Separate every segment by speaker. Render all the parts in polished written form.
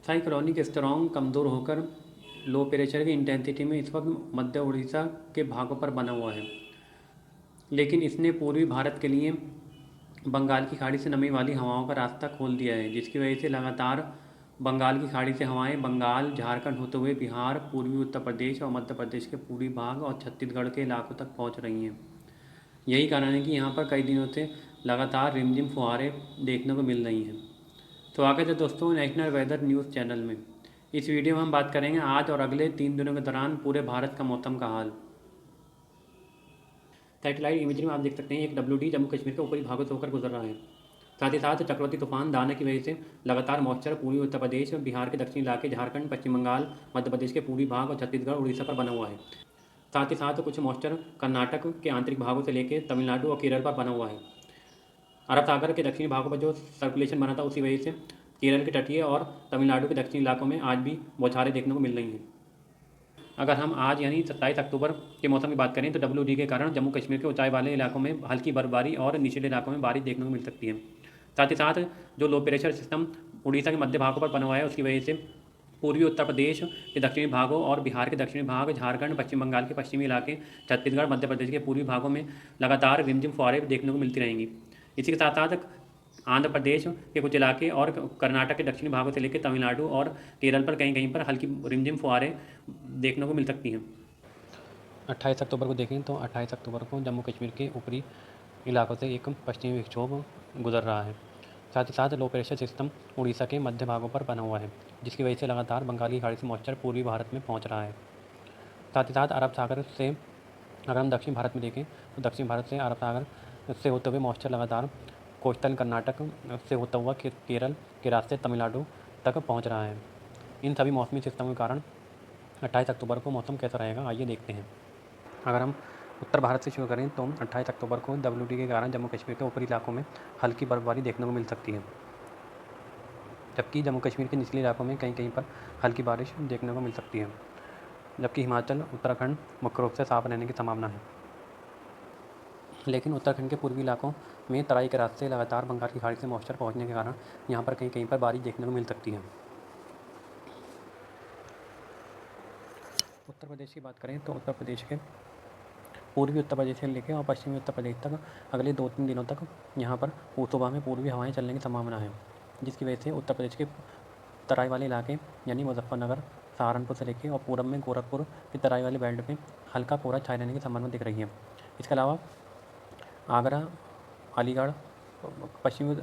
Speaker 1: Cyclonic strong कमज़ोर होकर low pressure की इंटेंसिटी में इस वक्त मध्य उड़ीसा के भागों पर बना हुआ है, लेकिन इसने पूर्वी भारत के लिए बंगाल की खाड़ी से नमी वाली हवाओं का रास्ता खोल दिया है, जिसकी वजह से लगातार बंगाल की खाड़ी से हवाएं बंगाल, झारखंड होते हुए बिहार, पूर्वी उत्तर प्रदेश और मध्य प्रदेश के पूर्वी भाग और छत्तीसगढ़ के इलाकों तक पहुंच रही हैं। यही कारण है कि यहाँ पर कई दिनों से लगातार रिमझिम फुहारें देखने को मिल रही हैं। स्वागत है दोस्तों नेशनल वेदर न्यूज़ चैनल में। इस वीडियो में हम बात करेंगे आज और अगले 3 दिनों के दौरान पूरे भारत का मौसम का हाल। सैटेलाइट इमेजरी में आप देख सकते हैं एक WD जम्मू कश्मीर के ऊपरी भागों से होकर गुजर रहा है। साथ ही साथ चक्रवाती तूफान दाना की वजह से लगातार मॉइस्चर पूर्वी उत्तर प्रदेश, बिहार के दक्षिणी इलाके, झारखंड, पश्चिम बंगाल, मध्य प्रदेश के पूर्वी भाग और छत्तीसगढ़, उड़ीसा पर बना हुआ है। साथ ही साथ कुछ मॉइस्चर कर्नाटक के आंतरिक भागों से लेकर तमिलनाडु और केरल पर बना हुआ है। अरब सागर के दक्षिणी भागों पर जो सर्कुलेशन बना था उसी वजह से केरल के तटीय और तमिलनाडु के दक्षिणी इलाकों में आज भी बौछारें देखने को मिल रही हैं। अगर हम आज यानी 27 अक्टूबर के मौसम की बात करें तो WD के कारण जम्मू कश्मीर के ऊंचाई वाले इलाकों में हल्की बर्फबारी और निचले इलाकों में बारिश देखने को मिल सकती है। साथ ही साथ जो लो प्रेशर सिस्टम उड़ीसा के मध्य भागों पर बना हुआ है उसकी वजह से पूर्वी उत्तर प्रदेश के दक्षिणी भागों और बिहार के दक्षिणी भाग, झारखंड, पश्चिम बंगाल के पश्चिमी इलाके, छत्तीसगढ़, मध्य प्रदेश के पूर्वी भागों में लगातार रिमझिम फुहारें देखने को मिलती रहेंगी। इसी के साथ साथ आंध्र प्रदेश के कुछ इलाके और कर्नाटक के दक्षिणी भागों से लेकर तमिलनाडु और केरल पर कहीं कहीं पर हल्की रिमझिम फुहारें देखने को मिल सकती हैं। 28 अक्टूबर को देखें तो 28 अक्टूबर को जम्मू कश्मीर के ऊपरी इलाकों से एक पश्चिमी विक्षोभ गुजर रहा है। साथ ही साथ लो प्रेशर सिस्टम उड़ीसा के मध्य भागों पर बना हुआ है, जिसकी वजह से लगातार बंगाली खाड़ी से मॉइस्चर पूर्वी भारत में पहुंच रहा है। साथ ही साथ अरब सागर से अगर हम दक्षिण भारत में देखें तो दक्षिण भारत से अरब सागर से होते हुए मॉइस्चर लगातार कोस्टल कर्नाटक से होता हुआ केरल के रास्ते तमिलनाडु तक पहुंच रहा है। इन सभी मौसमी सिस्टमों के कारण 28 अक्टूबर को मौसम कैसा रहेगा आइए देखते हैं। अगर हम उत्तर भारत से शुरू करें तो 28 अक्टूबर को WD के कारण जम्मू कश्मीर के ऊपरी इलाकों में हल्की बर्फबारी देखने को मिल सकती है, जबकि जम्मू कश्मीर के निचले इलाकों में कहीं कहीं पर हल्की बारिश देखने को मिल सकती है, जबकि हिमाचल, उत्तराखंड मुख्य रूप से साफ रहने की संभावना है। लेकिन उत्तराखंड के पूर्वी इलाकों में तराई के रास्ते लगातार बंगाल की खाड़ी से मॉइस्चर पहुंचने के कारण यहाँ पर कहीं कहीं पर बारिश देखने को मिल सकती है। उत्तर प्रदेश की बात करें तो उत्तर प्रदेश के पूर्वी उत्तर प्रदेश से लेकर और पश्चिमी उत्तर प्रदेश तक अगले 2-3 दिनों तक यहाँ पर सुबह में पूर्वी हवाएं चलने की संभावना है, जिसकी वजह से उत्तर प्रदेश के तराई वाले इलाके यानी मुजफ्फरनगर, सहारनपुर से लेकर और पूरब में गोरखपुर की तराई वाले बेल्ट में हल्का कोहरा छाए रहने की संभावना दिख रही है। इसके अलावा आगरा, अलीगढ़,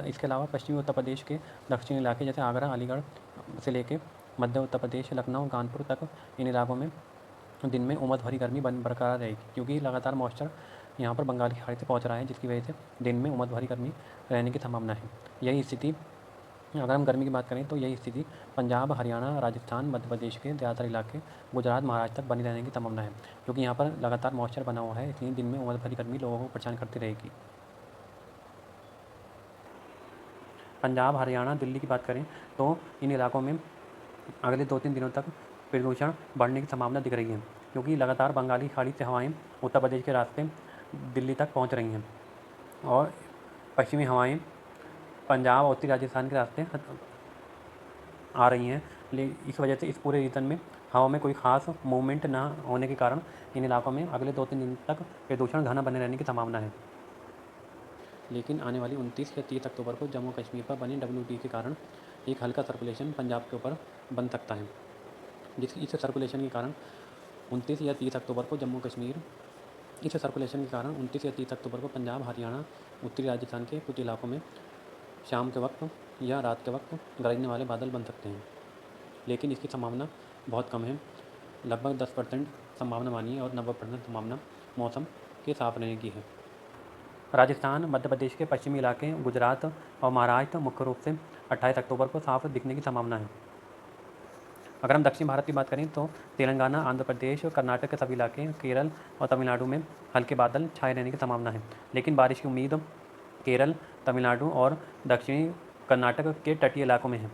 Speaker 1: इसके अलावा पश्चिमी उत्तर प्रदेश के दक्षिणी इलाके जैसे आगरा, अलीगढ़ से लेकर मध्य उत्तर प्रदेश, लखनऊ, कानपुर तक इन इलाकों में दिन में उमस भरी गर्मी बरकरार रहेगी, क्योंकि लगातार मॉइस्चर यहाँ पर बंगाल की खाड़ी से पहुँच रहा है, जिसकी वजह से दिन में उमस भरी गर्मी रहने की संभावना है। यही स्थिति अगर हम गर्मी की बात करें तो यही स्थिति पंजाब, हरियाणा, राजस्थान, मध्य प्रदेश के ज़्यादातर इलाके, गुजरात, महाराष्ट्र तक बनी रहने की संभावना है, क्योंकि यहाँ पर लगातार मॉइस्चर बना हुआ है, इसलिए दिन में उमस भरी गर्मी लोगों को परेशान करती रहेगी। पंजाब, हरियाणा, दिल्ली की बात करें तो इन इलाकों में अगले 2-3 दिनों तक प्रदूषण बढ़ने की संभावना दिख रही है, क्योंकि लगातार बंगाली खाड़ी से हवाएं उत्तर प्रदेश के रास्ते दिल्ली तक पहुंच रही हैं और पश्चिमी हवाएं पंजाब और उत्तरी राजस्थान के रास्ते आ रही हैं। इस वजह से इस पूरे रीजन में हवा में कोई खास मूवमेंट ना होने के कारण इन इलाकों में अगले 2-3 दिन तक प्रदूषण घना बने रहने की संभावना है। लेकिन आने वाली 29 या 30 अक्टूबर को जम्मू कश्मीर पर बने WD के कारण एक हल्का सर्कुलेशन पंजाब के ऊपर बन सकता है, इस सर्कुलेशन के कारण 29 या 30 अक्टूबर को पंजाब, हरियाणा, उत्तरी राजस्थान के कुछ इलाकों में शाम के वक्त या रात के वक्त गरजने वाले बादल बन सकते हैं, लेकिन इसकी संभावना बहुत कम है। लगभग 10% संभावना मानिए और 90% संभावना मौसम के साफ रहने की है। राजस्थान, मध्य प्रदेश के पश्चिमी इलाके, गुजरात और महाराष्ट्र मुख्य रूप से 28 अक्टूबर को साफ दिखने की संभावना है। अगर हम दक्षिण भारत की बात करें तो तेलंगाना, आंध्र प्रदेश, कर्नाटक के सभी इलाके, केरल और तमिलनाडु में हल्के बादल छाए रहने की संभावना है, लेकिन बारिश की उम्मीद केरल, तमिलनाडु और दक्षिणी कर्नाटक के तटीय इलाकों में है।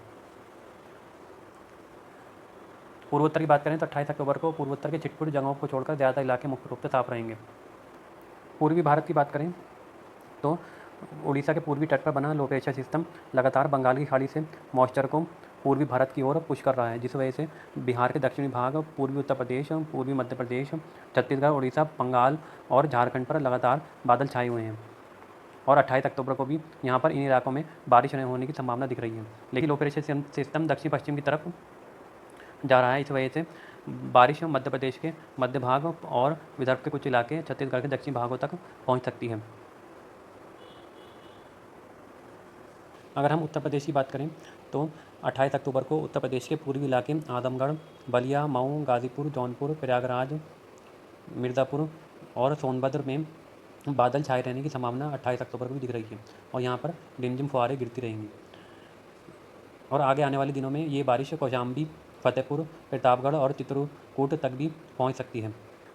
Speaker 1: पूर्वोत्तर की बात करें तो 28 अक्टूबर को पूर्वोत्तर के छिटपुट जगहों को छोड़कर ज़्यादातर इलाके मुख्य रूप से साफ रहेंगे। पूर्वी भारत की बात करें तो उड़ीसा के पूर्वी तट पर बना लो प्रेशर सिस्टम लगातार बंगाल की खाड़ी से मॉइस्चर को पूर्वी भारत की ओर पुश कर रहा है, जिस वजह से बिहार के दक्षिणी भाग, पूर्वी उत्तर प्रदेश, पूर्वी मध्य प्रदेश, छत्तीसगढ़, उड़ीसा, बंगाल और झारखंड पर लगातार बादल छाए हुए हैं। और 28 अक्टूबर को भी यहाँ पर इन इलाकों में बारिश होने की संभावना दिख रही है। लेकिन लो प्रेशर सिस्टम दक्षिण पश्चिम की तरफ जा रहा है, इस वजह से बारिश मध्य प्रदेश के मध्य भाग और विदर्भ के कुछ इलाके, छत्तीसगढ़ के दक्षिणी भागों तक पहुँच सकती है। अगर हम उत्तर प्रदेश की बात करें तो 28 अक्टूबर को उत्तर प्रदेश के पूर्वी इलाके आजमगढ़, बलिया, मऊ, गाजीपुर, जौनपुर, प्रयागराज, मिर्ज़ापुर और सोनभद्र में बादल छाए रहने की संभावना 28 अक्टूबर को भी दिख रही है और यहाँ पर रिमझिम फुहारें गिरती रहेंगी। और आगे आने वाले दिनों में ये बारिश कौशाम्बी, फतेहपुर, प्रतापगढ़ और चित्रकूट तक भी पहुँच सकती है।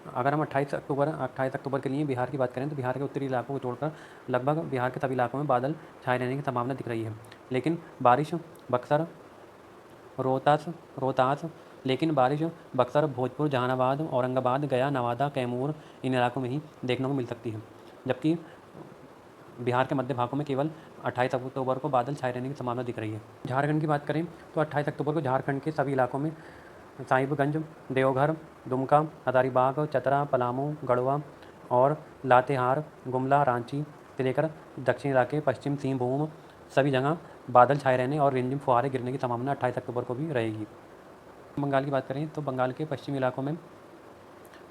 Speaker 1: अगर हम 28 अक्टूबर के लिए बिहार की बात करें तो बिहार के उत्तरी इलाकों को छोड़कर लगभग बिहार के सभी इलाकों में बादल छाए रहने की संभावना दिख रही है। लेकिन बारिश बक्सर, बक्सर, भोजपुर, जहानाबाद, औरंगाबाद, गया, नवादा, कैमूर इन इलाकों में ही देखने को मिल सकती है। जबकि बिहार के मध्य भागों में केवल 28 अक्टूबर को बादल छाए रहने की संभावना दिख रही है। झारखंड की बात करें तो 28 अक्टूबर को झारखंड के सभी इलाकों में साहिबगंज, देवघर, दुमका, हजारीबाग, चतरा, पलामू, गढ़वा और लातेहार, गुमला, रांची से लेकर दक्षिण इलाके, पश्चिम सिंहभूम सभी जगह बादल छाए रहने और रिमझिम फुहारें गिरने की संभावना 28 अक्टूबर को भी रहेगी। बंगाल की बात करें तो बंगाल के पश्चिमी इलाकों में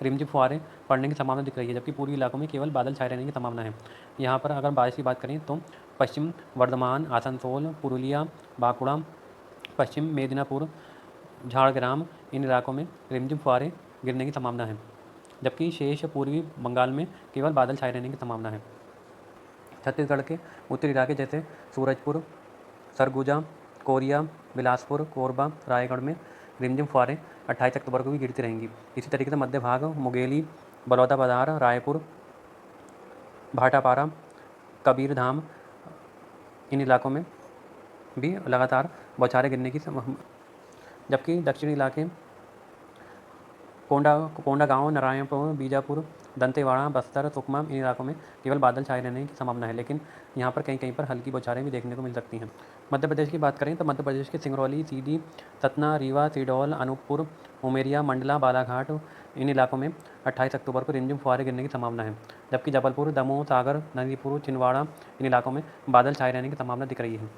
Speaker 1: रिमझिम फुहारें पड़ने की संभावना दिख रही है, जबकि पूर्वी इलाकों में केवल बादल छाए रहने की संभावना है। यहाँ पर अगर बारिश की बात करें तो पश्चिम वर्धमान, आसनसोल, पुरुलिया, बांकुड़ा, पश्चिम मेदिनीपुर, झाड़ग्राम इन इलाकों में रिमझिम फुहारें गिरने की संभावना है, जबकि शेष पूर्वी बंगाल में केवल बादल छाए रहने की संभावना है। छत्तीसगढ़ के उत्तरी इलाके जैसे सूरजपुर, सरगुजा, कोरिया, बिलासपुर, कोरबा, रायगढ़ में रिमझिम फुहारें 28 अक्टूबर को भी गिरती रहेंगी। इसी तरीके से मध्य भाग, मुंगेली, बलौदाबाजार, रायपुर, भाटापारा, कबीरधाम इन इलाकों में भी लगातार बौछारें गिरने की जबकि दक्षिणी इलाके कोंडागांव, नारायणपुर, बीजापुर, दंतेवाड़ा, बस्तर, सुकमा इन इलाकों में केवल बादल छाए रहने की संभावना है, लेकिन यहाँ पर कहीं कहीं पर हल्की बौछारें भी देखने को मिल सकती हैं। मध्य प्रदेश की बात करें तो मध्य प्रदेश के सिंगरौली, सीधी, सतना, रीवा, सीडौल, अनूपपुर, उमेरिया, मंडला, बालाघाट इन इलाकों में 28 अक्टूबर को रिमझिम फुहारें गिरने की संभावना है, जबकि जबलपुर, दमोह, सागर, नंदीपुर, छिंदवाड़ा इन इलाकों में बादल छाए रहने की संभावना दिख रही है।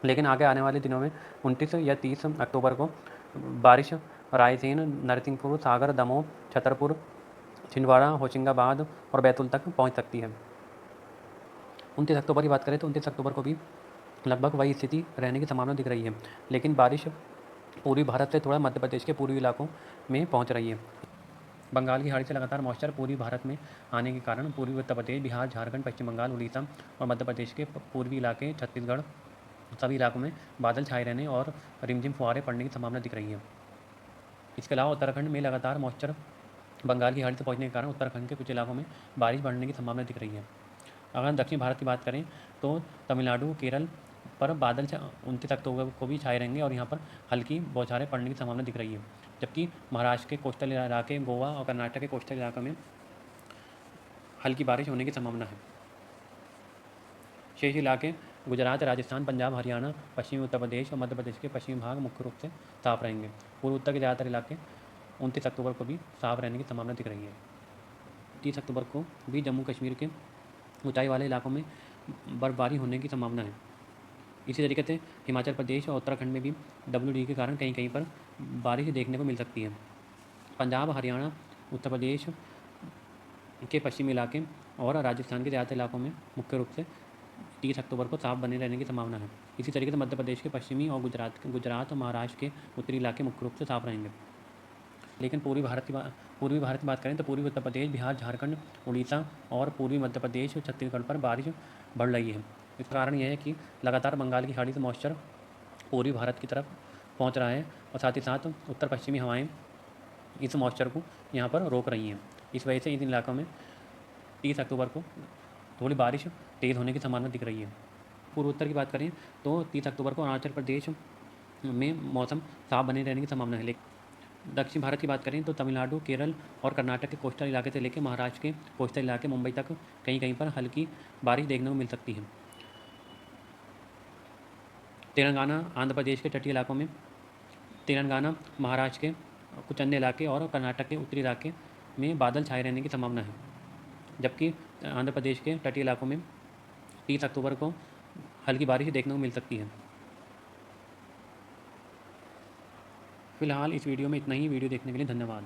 Speaker 1: लेकिन आगे आने वाले दिनों में 29 या 30 अक्टूबर को बारिश रायसेन, नरसिंहपुर, सागर, दमोह, छतरपुर, छिंदवाड़ा, होशंगाबाद और बैतूल तक पहुंच सकती है। 29 अक्टूबर की बात करें तो 29 अक्टूबर को भी लगभग वही स्थिति रहने की संभावना दिख रही है, लेकिन बारिश पूर्वी भारत से थोड़ा मध्य प्रदेश के पूर्वी इलाकों में पहुंच रही है। बंगाल की खाड़ी से लगातार मॉइस्चर पूर्वी भारत में आने के कारण पूर्वी उत्तर प्रदेश, बिहार, झारखंड, पश्चिम बंगाल, उड़ीसा और मध्य प्रदेश के पूर्वी इलाके, छत्तीसगढ़ सभी इलाकों में बादल छाए रहने और रिमझिम फुहारें पड़ने की संभावना दिख रही है। इसके अलावा उत्तराखंड में लगातार मॉइस्चर बंगाल की खाड़ी से पहुंचने के कारण उत्तराखंड के कुछ इलाकों में बारिश बढ़ने की संभावना दिख रही है। अगर हम दक्षिण भारत की बात करें तो तमिलनाडु, केरल पर बादल 29 अक्टूबर को भी छाए रहेंगे और यहाँ पर हल्की बौछारें पड़ने की संभावना दिख रही है, जबकि महाराष्ट्र के कोस्टल इलाके, गोवा और कर्नाटक के कोस्टल इलाकों में हल्की बारिश होने की संभावना है। शेष इलाके गुजरात, राजस्थान, पंजाब, हरियाणा, पश्चिमी उत्तर प्रदेश और मध्य प्रदेश के पश्चिमी भाग मुख्य रूप से साफ रहेंगे। पूर्व उत्तर के ज़्यादातर इलाके 29 अक्टूबर को भी साफ रहने की संभावना दिख रही है। 30 अक्टूबर को भी जम्मू कश्मीर के ऊंचाई वाले इलाकों में बर्फबारी होने की संभावना है। इसी तरीके से हिमाचल प्रदेश और उत्तराखंड में भी WD के कारण कहीं कहीं पर बारिश देखने को मिल सकती है। पंजाब, हरियाणा, उत्तर प्रदेश के पश्चिमी इलाके और राजस्थान के ज़्यादातर इलाकों में मुख्य रूप से 30 अक्टूबर को साफ बने रहने की संभावना है। इसी तरीके से मध्य प्रदेश के पश्चिमी और गुजरात और महाराष्ट्र के उत्तरी इलाके मुख्य रूप से साफ रहेंगे। लेकिन पूर्वी भारत की बात करें तो पूर्वी उत्तर प्रदेश, बिहार, झारखंड, उड़ीसा और पूर्वी मध्य प्रदेश, छत्तीसगढ़ पर बारिश बढ़ रही है। इसका कारण यह है कि लगातार बंगाल की खाड़ी से मॉइस्चर पूर्वी भारत की तरफ पहुंच रहा है और साथ ही साथ उत्तर पश्चिमी हवाएं इस मॉइस्चर को यहाँ पर रोक रही हैं। इस वजह से इन इलाकों में 30 अक्टूबर को थोड़ी बारिश तेज़ होने की संभावना दिख रही है। पूर्व उत्तर की बात करें तो 30 अक्टूबर को अरुणाचल प्रदेश में मौसम साफ बने रहने की संभावना है। लेकिन दक्षिण भारत की बात करें तो तमिलनाडु, केरल और कर्नाटक के कोस्टल इलाके से लेकर महाराष्ट्र के कोस्टल इलाके मुंबई तक कहीं कहीं पर हल्की बारिश देखने को मिल सकती है। तेलंगाना आंध्र प्रदेश के तटीय इलाकों में, तेलंगाना महाराष्ट्र के कुछ अन्य इलाके और कर्नाटक के उत्तरी इलाके में बादल छाए रहने की संभावना है, जबकि आंध्र प्रदेश के तटीय इलाकों में 30 अक्टूबर को हल्की बारिश देखने को मिल सकती है। फिलहाल इस वीडियो में इतना ही। वीडियो देखने के लिए धन्यवाद।